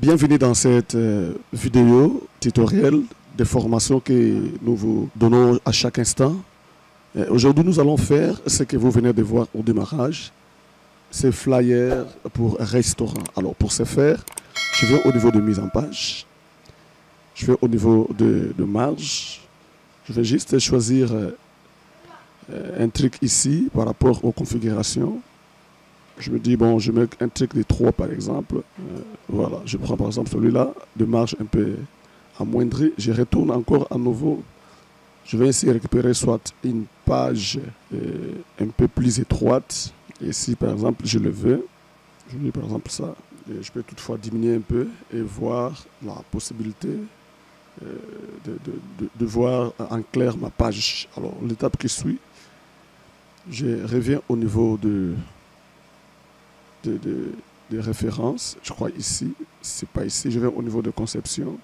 Bienvenue dans cette vidéo tutoriel de formation que nous vous donnons à chaque instant. Aujourd'hui, nous allons faire ce que vous venez de voir au démarrage, ces flyers pour restaurant. Alors, pour ce faire, je vais au niveau de mise en page, je vais au niveau de marge, je vais juste choisir un truc ici par rapport aux configurations. Je me dis, bon, je mets un truc de 3 par exemple. Voilà, je prends par exemple celui-là, de marge un peu amoindrie. Je retourne encore à nouveau. Je vais ici récupérer soit une page un peu plus étroite. Et si par exemple je le veux, je dis par exemple ça, et je peux toutefois diminuer un peu et voir la possibilité de voir en clair ma page. Alors l'étape qui suit, je reviens au niveau de références, je crois ici, c'est pas ici, je vais au niveau de conception,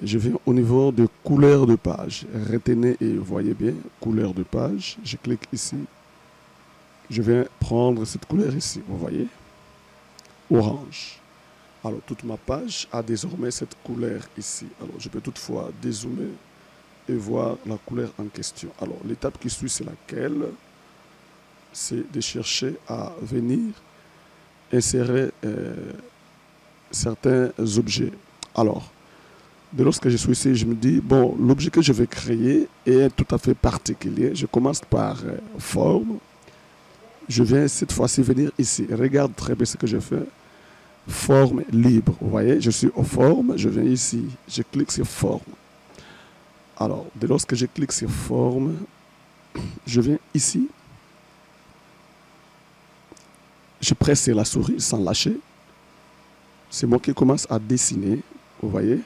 je viens au niveau de couleur de page, retenez et voyez bien, couleur de page, je clique ici, je vais prendre cette couleur ici, vous voyez, orange. Alors toute ma page a désormais cette couleur ici, alors je peux toutefois dézoomer et voir la couleur en question. Alors l'étape qui suit, c'est laquelle? C'est de chercher à venir insérer certains objets. Alors, dès lorsque je suis ici, je me dis, bon, l'objet que je vais créer est tout à fait particulier. Je commence par forme. Je viens cette fois-ci venir ici. Regarde très bien ce que je fais. Forme libre. Vous voyez, je suis aux formes. Je viens ici. Je clique sur forme. Alors, dès lorsque je clique sur forme, je viens ici. Je presse sur la souris sans lâcher. C'est moi qui commence à dessiner, vous voyez.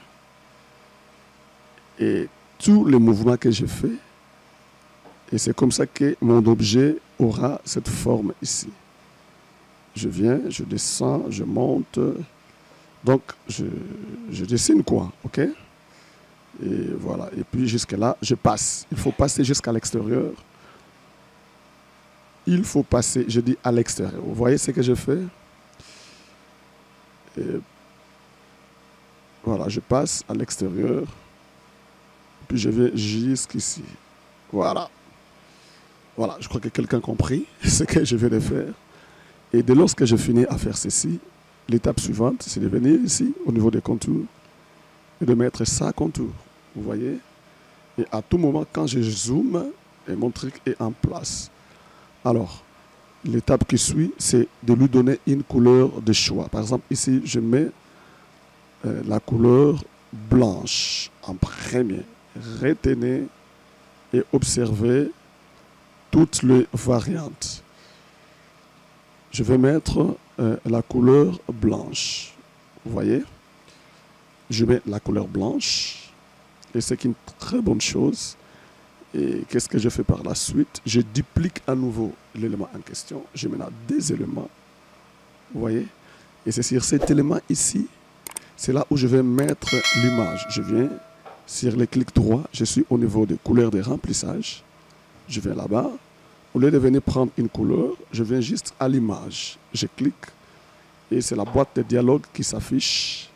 Et tous les mouvements que je fais, et c'est comme ça que mon objet aura cette forme ici. Je viens, je descends, je monte. Donc, je dessine quoi, ok? Et voilà. Et puis jusque là, je passe. Il faut passer jusqu'à l'extérieur. Il faut passer, je dis à l'extérieur. Vous voyez ce que je fais? Et voilà, je passe à l'extérieur. Puis je vais jusqu'ici. Voilà. Voilà, je crois que quelqu'un a compris ce que je vais de faire. Et dès lorsque je finis à faire ceci, l'étape suivante, c'est de venir ici, au niveau des contours, et de mettre ça contour. Vous voyez? Et à tout moment, quand je zoome, et mon truc est en place. Alors, l'étape qui suit, c'est de lui donner une couleur de choix. Par exemple, ici, je mets la couleur blanche en premier. Retenez et observez toutes les variantes. Je vais mettre la couleur blanche. Vous voyez? Je mets la couleur blanche et c'est une très bonne chose. Et qu'est-ce que je fais par la suite? Je duplique à nouveau l'élément en question. Je mets là des éléments. Vous voyez? Et c'est sur cet élément ici, c'est là où je vais mettre l'image. Je viens sur le clic droit. Je suis au niveau de couleur de remplissage. Je vais là-bas. Au lieu de venir prendre une couleur, je viens juste à l'image. Je clique et c'est la boîte de dialogue qui s'affiche.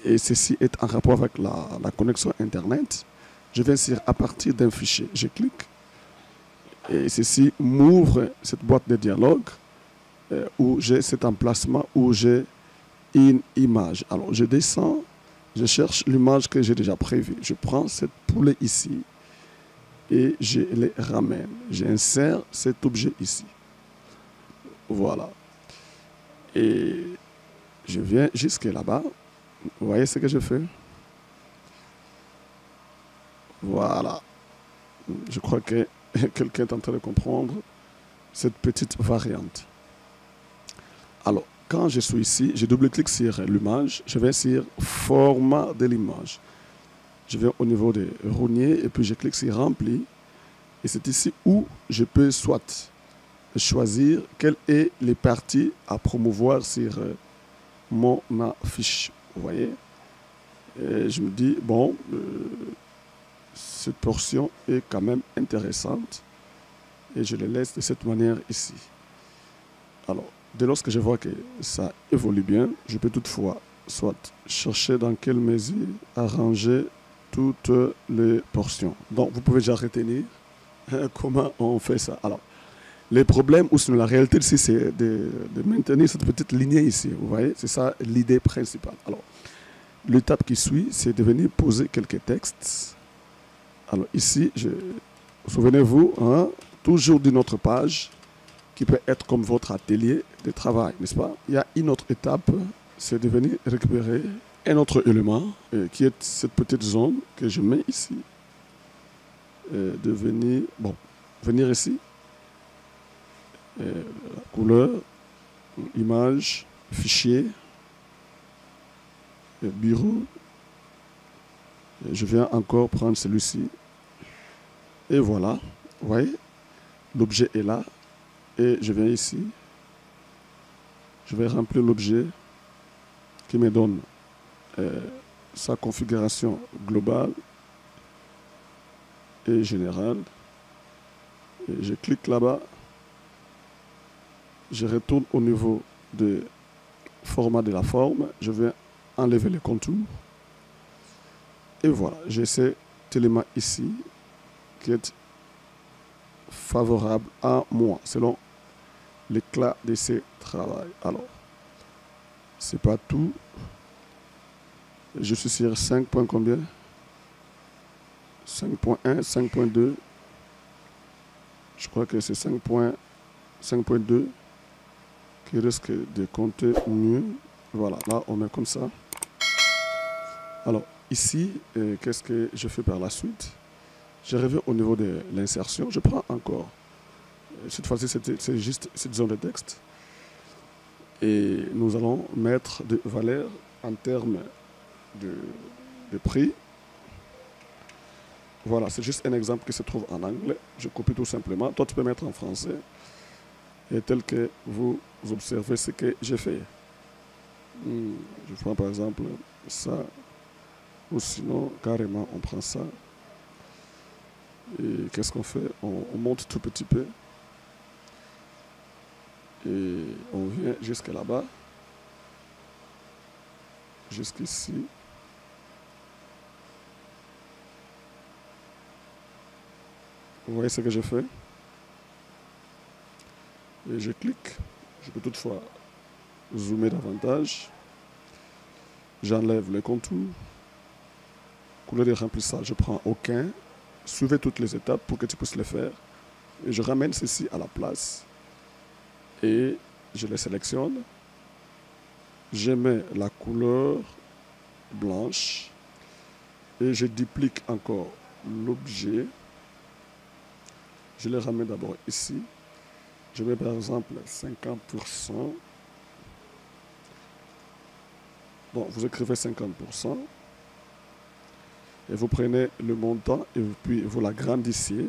Et ceci est en rapport avec la connexion Internet. Je viens sur à partir d'un fichier, je clique et ceci m'ouvre cette boîte de dialogue où j'ai cet emplacement, où j'ai une image. Alors je descends, je cherche l'image que j'ai déjà prévue. Je prends cette poulet ici et je les ramène. J'insère cet objet ici. Voilà. Et je viens jusque là-bas. Vous voyez ce que je fais? Voilà. Je crois que quelqu'un est en train de comprendre cette petite variante. Alors, quand je suis ici, je double-clique sur l'image. Je vais sur format de l'image. Je vais au niveau de rogner et puis je clique sur rempli. Et c'est ici où je peux soit choisir quelles sont les parties à promouvoir sur mon affiche. Vous voyez? Et je me dis, bon, cette portion est quand même intéressante et je le laisse de cette manière ici. Alors, dès lors que je vois que ça évolue bien, je peux toutefois soit chercher dans quelle mesure arranger toutes les portions. Donc, vous pouvez déjà retenir comment on fait ça. Alors, les problèmes ou sinon la réalité ici, c'est de maintenir cette petite lignée ici. Vous voyez, c'est ça l'idée principale. Alors, l'étape qui suit, c'est de venir poser quelques textes. Alors ici, souvenez-vous, hein, toujours d'une autre page qui peut être comme votre atelier de travail, n'est-ce pas? Il y a une autre étape, c'est de venir récupérer un autre élément qui est cette petite zone que je mets ici. De venir ici, la couleur, image, fichier, bureau. Je viens encore prendre celui-ci. Et voilà, vous voyez, l'objet est là. Et je viens ici. Je vais remplir l'objet qui me donne sa configuration globale et générale. Et je clique là-bas. Je retourne au niveau du format de la forme. Je vais enlever les contours. Et voilà, j'ai cet élément ici qui est favorable à moi, selon l'éclat de ce travail. Alors, c'est pas tout. Je suis sur 5 points combien? 5.1, 5.2. Je crois que c'est 5.2 qui risque de compter mieux. Voilà, là on met comme ça. Alors, ici, qu'est-ce que je fais par la suite? Je reviens au niveau de l'insertion. Je prends encore. Cette fois-ci, c'est juste cette zone de texte. Et nous allons mettre des valeurs en termes de prix. Voilà, c'est juste un exemple qui se trouve en anglais. Je copie tout simplement. Toi, tu peux mettre en français. Et tel que vous observez ce que j'ai fait. Je prends par exemple ça. Ou sinon, carrément, on prend ça. Et qu'est-ce qu'on fait? On monte tout petit peu. Et on vient jusqu'à là-bas. Jusqu'ici. Vous voyez ce que je fais? Et je clique. Je peux toutefois zoomer davantage. J'enlève les contours. Couleur de remplissage, je prends aucun. Suivez toutes les étapes pour que tu puisses le faire. Et je ramène ceci à la place. Et je les sélectionne. Je mets la couleur blanche. Et je duplique encore l'objet. Je le ramène d'abord ici. Je mets par exemple 50%. Bon, vous écrivez 50%. Et vous prenez le montant et puis vous l'agrandissez.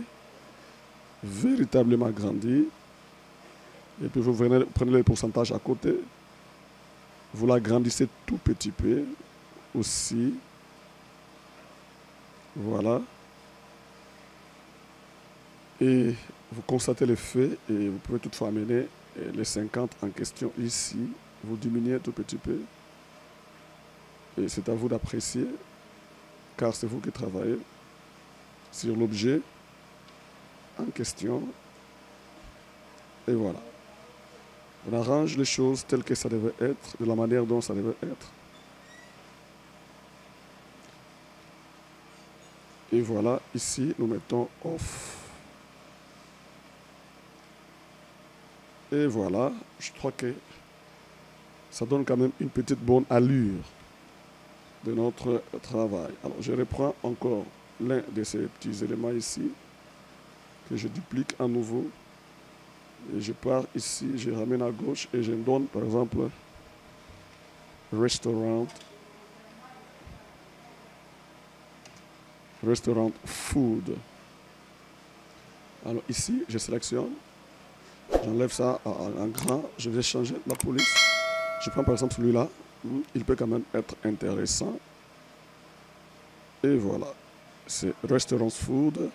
Véritablement agrandi. Et puis vous prenez le pourcentage à côté. Vous l'agrandissez tout petit peu aussi. Voilà. Et vous constatez l'effet et vous pouvez toutefois amener les 50 en question ici. Vous diminuez tout petit peu. Et c'est à vous d'apprécier, car c'est vous qui travaillez sur l'objet en question. Et voilà. On arrange les choses telles que ça devait être, de la manière dont ça devait être. Et voilà, ici, nous mettons off. Et voilà, je crois que ça donne quand même une petite bonne allure de notre travail. Alors, je reprends encore l'un de ces petits éléments ici, que je duplique à nouveau. Et je pars ici, je ramène à gauche et je donne, par exemple, restaurant food. Alors ici, je sélectionne, j'enlève ça en grand, je vais changer la police. Je prends par exemple celui-là, il peut quand même être intéressant. Et voilà, c'est restaurant food.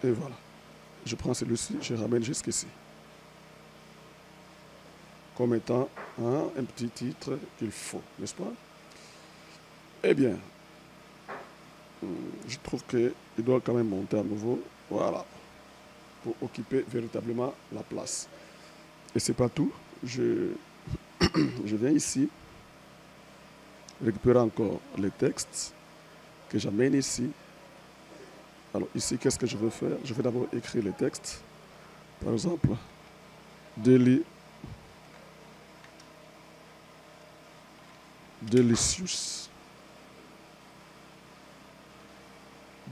Et voilà. Je prends celui-ci, je ramène jusqu'ici. Comme étant un petit titre qu'il faut, n'est-ce pas? Eh bien, je trouve qu'il doit quand même monter à nouveau. Voilà. Pour occuper véritablement la place. Et c'est pas tout. Je viens ici récupérer encore les textes que j'amène ici. Alors ici, qu'est-ce que je veux faire? Je vais d'abord écrire les textes. Par exemple, delicious.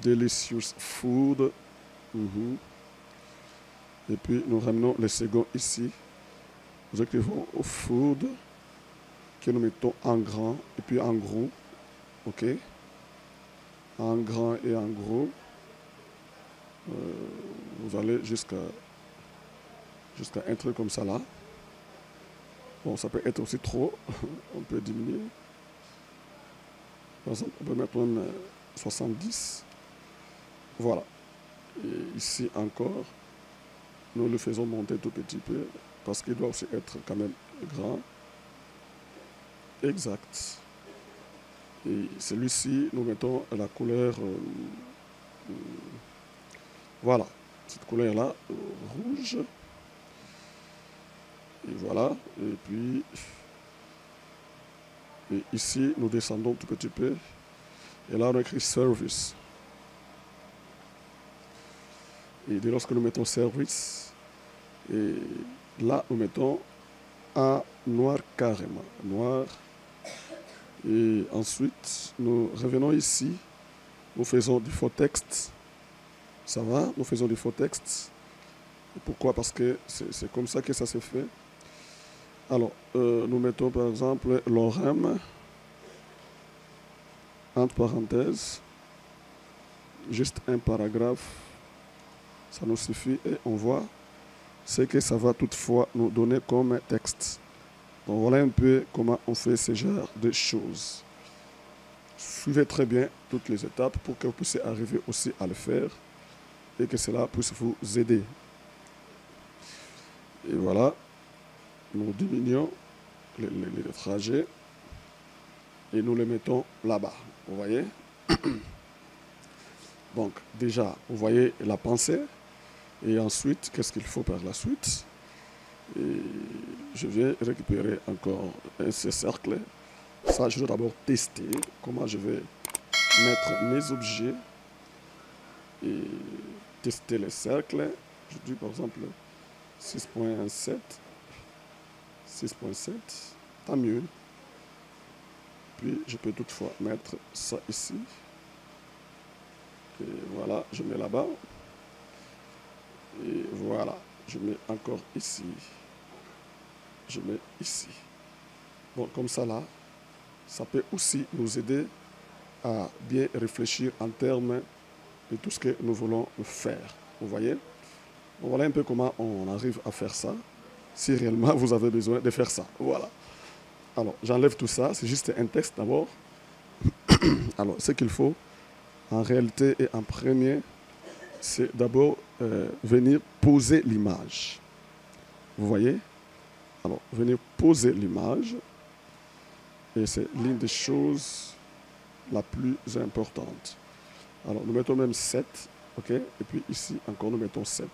Delicious food. Et puis nous ramenons le second ici. Nous écrivons au food que nous mettons en grand et puis en gros. Ok? En grand et en gros. Vous allez jusqu'à un truc comme ça là. Bon, ça peut être aussi trop. On peut diminuer. Par exemple, on peut mettre même 70. Voilà. Et ici encore, nous le faisons monter tout petit peu parce qu'il doit aussi être quand même grand. Exact. Et celui-ci, nous mettons la couleur, voilà, cette couleur-là, rouge. Et voilà. Et puis, et ici, nous descendons tout petit peu. Et là, on écrit service. Et dès lorsque nous mettons service, et là, nous mettons en noir carrément. Noir. Et ensuite, nous revenons ici. Nous faisons du faux texte. Ça va? Nous faisons du faux texte. Et pourquoi? Parce que c'est comme ça que ça se fait. Alors, nous mettons par exemple l'orème, entre parenthèses, juste un paragraphe. Ça nous suffit et on voit ce que ça va toutefois nous donner comme texte. Donc voilà un peu comment on fait ce genre de choses. Suivez très bien toutes les étapes pour que vous puissiez arriver aussi à le faire et que cela puisse vous aider. Et voilà, nous diminuons les trajets et nous les mettons là-bas. Vous voyez? Donc déjà, vous voyez la pensée. Et ensuite, qu'est-ce qu'il faut par la suite? Et je vais récupérer encore ce cercle. Ça, je dois d'abord tester comment je vais mettre mes objets et tester les cercles. Je dis par exemple 6.7. 6.7, tant mieux. Puis je peux toutefois mettre ça ici. Et voilà, je mets là-bas. Et voilà, je mets encore ici. Je mets ici. Bon, comme ça là, ça peut aussi nous aider à bien réfléchir en termes de tout ce que nous voulons faire. Vous voyez? Bon, voilà un peu comment on arrive à faire ça, si réellement vous avez besoin de faire ça. Voilà. Alors, j'enlève tout ça, c'est juste un texte d'abord. Alors, ce qu'il faut, en réalité et en premier, c'est d'abord venir poser l'image. Vous voyez? Alors, venir poser l'image. Et c'est l'une des choses la plus importante. Alors, nous mettons même 7. OK? Et puis ici, encore, nous mettons 7.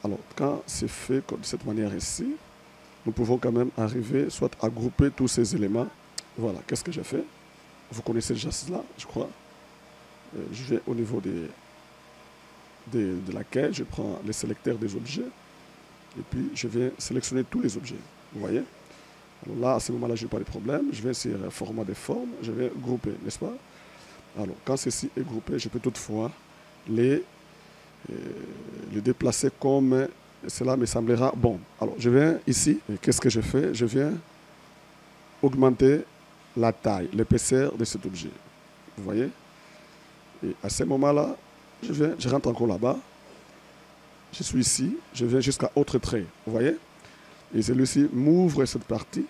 Alors, quand c'est fait de cette manière ici, nous pouvons quand même arriver soit à grouper tous ces éléments. Voilà, qu'est-ce que j'ai fait? Vous connaissez déjà cela, je crois. Je vais au niveau de laquelle je prends les sélecteurs des objets et puis je vais sélectionner tous les objets. Vous voyez? Alors là, à ce moment-là, je n'ai pas de problème. Je vais sur format de forme, je vais grouper, n'est-ce pas? Alors, quand ceci est groupé, je peux toutefois les déplacer comme cela me semblera bon. Alors, je viens ici, et qu'est-ce que je fais? Je viens augmenter la taille, l'épaisseur de cet objet. Vous voyez? Et à ce moment-là, je rentre encore là-bas. Je suis ici, je viens jusqu'à autre trait. Vous voyez? Et celui-ci m'ouvre cette partie.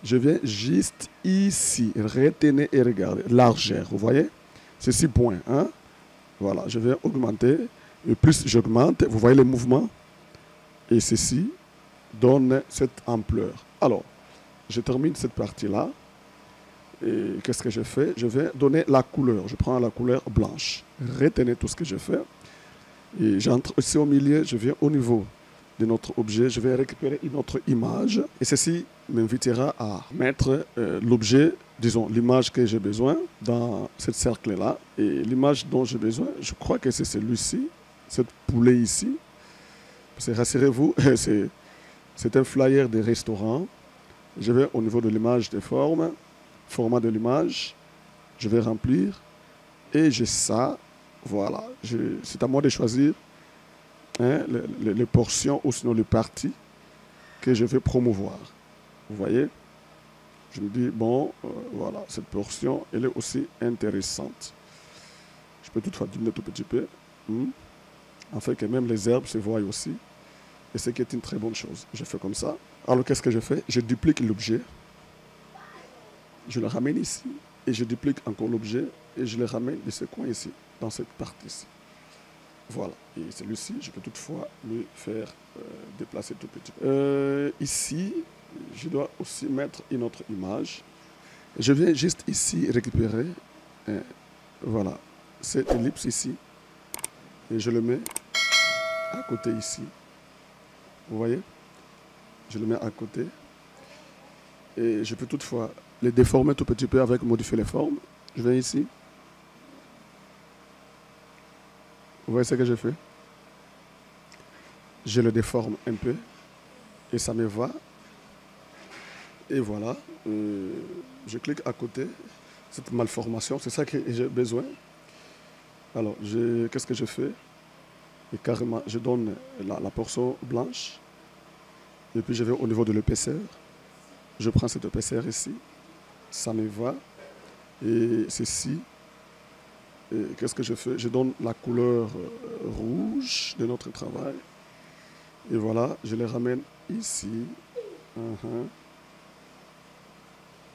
Je viens juste ici. Retenez et regardez. Largeur. Vous voyez? C'est 6 points. Hein? Voilà. Je viens augmenter. Et plus j'augmente, vous voyez les mouvements, et ceci donne cette ampleur. Alors, je termine cette partie-là. Et qu'est-ce que je fais? Je vais donner la couleur. Je prends la couleur blanche. Retenez tout ce que je fais. Et j'entre aussi au milieu, je viens au niveau de notre objet, je vais récupérer une autre image. Et ceci m'invitera à mettre l'objet, disons, l'image que j'ai besoin dans ce cercle-là. Et l'image dont j'ai besoin, je crois que c'est celui-ci, cette poulet ici. Rassurez-vous, c'est un flyer de restaurant. Je vais au niveau de l'image des formes, format de l'image, je vais remplir et j'ai ça. Voilà, c'est à moi de choisir les portions ou sinon les parties que je vais promouvoir. Vous voyez? Je me dis, bon, voilà, cette portion, elle est aussi intéressante. Je peux toutefois diminuer tout petit peu, afin que même les herbes se voient aussi. Et ce qui est une très bonne chose. Je fais comme ça. Alors, qu'est-ce que je fais? Je duplique l'objet. Je le ramène ici. Et je duplique encore l'objet. Et je le ramène de ce coin ici, dans cette partie-ci. Voilà. Et celui-ci, je peux toutefois le faire déplacer tout petit peu. Ici, je dois aussi mettre une autre image. Je viens juste ici récupérer, voilà, cette ellipse ici. Et je le mets à côté ici. Vous voyez? Je le mets à côté. Et je peux toutefois les déformer tout petit peu avec modifier les formes. Je viens ici. Vous voyez ce que je fais? Je le déforme un peu. Et ça me va. Et voilà. Je clique à côté. Cette malformation, c'est ça que j'ai besoin. Alors, qu'est-ce que je fais? Et carrément, je donne la portion blanche. Et puis, je vais au niveau de l'épaisseur. Je prends cette épaisseur ici. Ça me va. Et ceci. Et qu'est-ce que je fais? Je donne la couleur rouge de notre travail. Et voilà, je les ramène ici.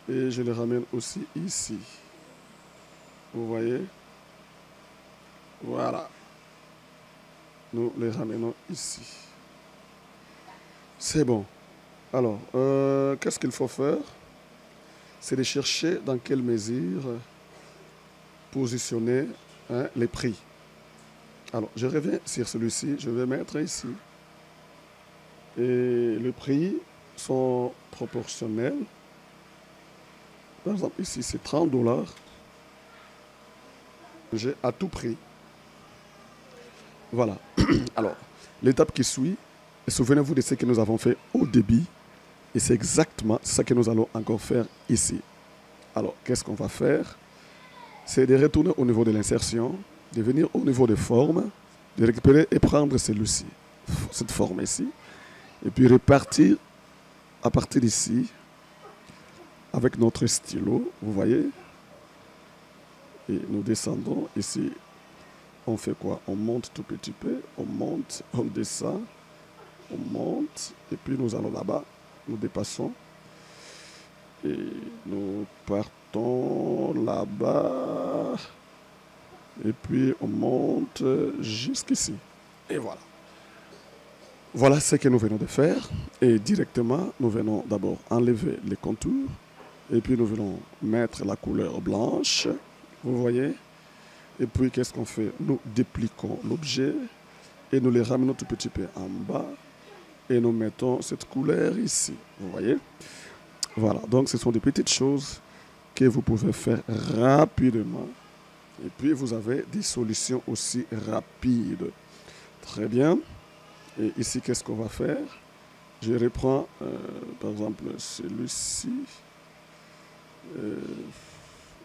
Et je les ramène aussi ici. Vous voyez? Voilà. Nous les ramenons ici. C'est bon. Alors, qu'est-ce qu'il faut faire? C'est de chercher dans quelle mesure positionner les prix. Alors, je reviens sur celui-ci. Je vais mettre ici. Et les prix sont proportionnels. Par exemple, ici, c'est 30 $. J'ai à tout prix. Voilà. Alors, l'étape qui suit, souvenez-vous de ce que nous avons fait au début. Et c'est exactement ça que nous allons encore faire ici. Alors, qu'est-ce qu'on va faire? C'est de retourner au niveau de l'insertion, de venir au niveau des formes, de récupérer et prendre celui-ci, cette forme ici, et puis repartir à partir d'ici avec notre stylo, vous voyez? Et nous descendons ici. On fait quoi? On monte tout petit peu, on monte, on descend, on monte, et puis nous allons là-bas, nous dépassons, et nous partons là-bas, et puis on monte jusqu'ici. Et voilà. Voilà ce que nous venons de faire, et directement, nous venons d'abord enlever les contours, et puis nous venons mettre la couleur blanche, vous voyez? Et puis, qu'est-ce qu'on fait? Nous dupliquons l'objet et nous les ramenons tout petit peu en bas et nous mettons cette couleur ici. Vous voyez? Voilà. Donc, ce sont des petites choses que vous pouvez faire rapidement. Et puis, vous avez des solutions aussi rapides. Très bien. Et ici, qu'est-ce qu'on va faire? Je reprends, par exemple, celui-ci.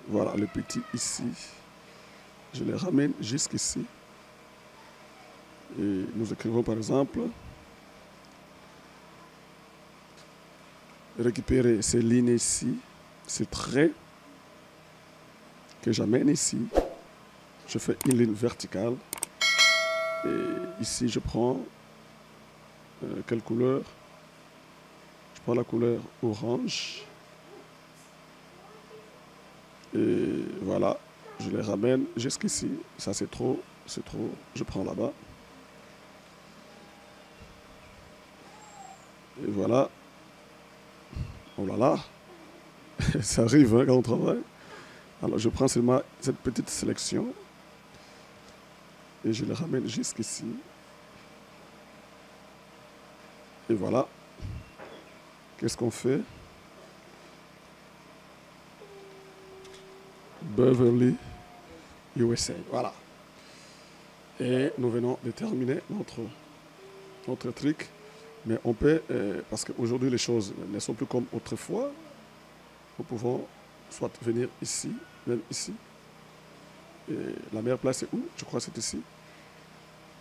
Voilà, le petit ici. Je les ramène jusqu'ici. Et nous écrivons par exemple, récupérer ces lignes ici, ces traits que j'amène ici. Je fais une ligne verticale. Et ici, je prends quelle couleur? Je prends la couleur orange. Et voilà. Je les ramène jusqu'ici. Ça, c'est trop. Je prends là-bas. Et voilà. Oh là là. Ça arrive hein, quand on travaille. Alors je prends seulement cette petite sélection et je le ramène jusqu'ici. Et voilà. Qu'est-ce qu'on fait? Beverly, USA. Voilà. Et nous venons de terminer notre truc. Mais on peut, parce qu'aujourd'hui les choses ne sont plus comme autrefois, nous pouvons soit venir ici, même ici. Et la meilleure place c'est où? Je crois que c'est ici.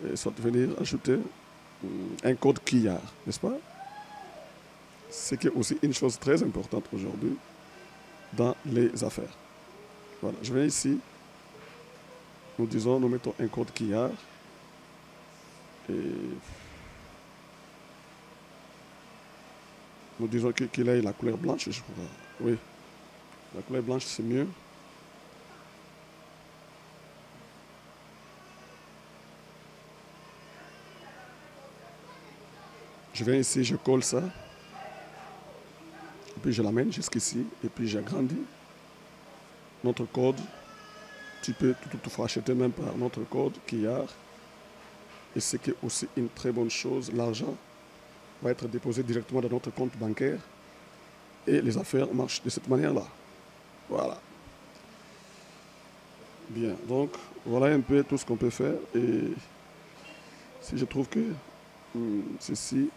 Et soit venir ajouter un code QR, n'est-ce pas? C'est qui est aussi une chose très importante aujourd'hui dans les affaires. Voilà, je viens ici, nous mettons un code QR et nous disons qu'il ait la couleur blanche, je crois. Oui, la couleur blanche c'est mieux. Je viens ici, je colle ça. Et puis je l'amène jusqu'ici. Et puis j'agrandis notre code. Tu peux toutefois acheter même par notre code QR. Et ce qui est aussi une très bonne chose, l'argent va être déposé directement dans notre compte bancaire. Et les affaires marchent de cette manière-là. Voilà. Bien, donc voilà un peu tout ce qu'on peut faire. Et si je trouve que ceci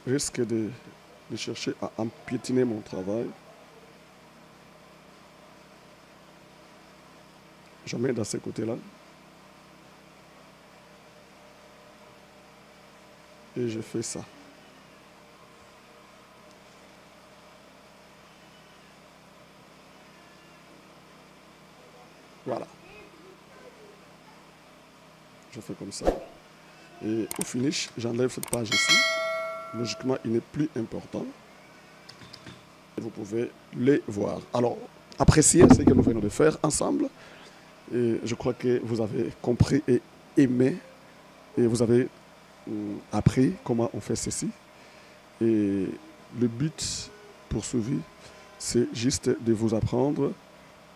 risque de chercher à empiétiner mon travail, je mets dans ce côté-là et je fais ça. Voilà. Je fais comme ça. Et au finish, j'enlève cette page ici. Logiquement, il n'est plus important. Vous pouvez les voir. Alors, appréciez ce que nous venons de faire ensemble. Et je crois que vous avez compris et aimé. Et vous avez appris comment on fait ceci. Et le but poursuivi, c'est juste de vous apprendre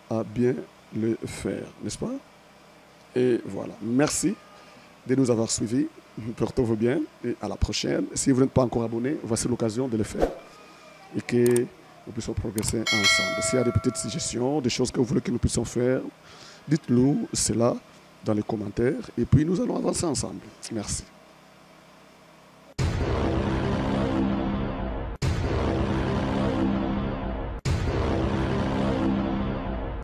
à bien le faire, n'est-ce pas? Et voilà. Merci de nous avoir suivis. Portez-vous bien et à la prochaine. Si vous n'êtes pas encore abonné, voici l'occasion de le faire et que nous puissions progresser ensemble. S'il y a des petites suggestions, des choses que vous voulez que nous puissions faire, dites-nous cela dans les commentaires et puis nous allons avancer ensemble. Merci.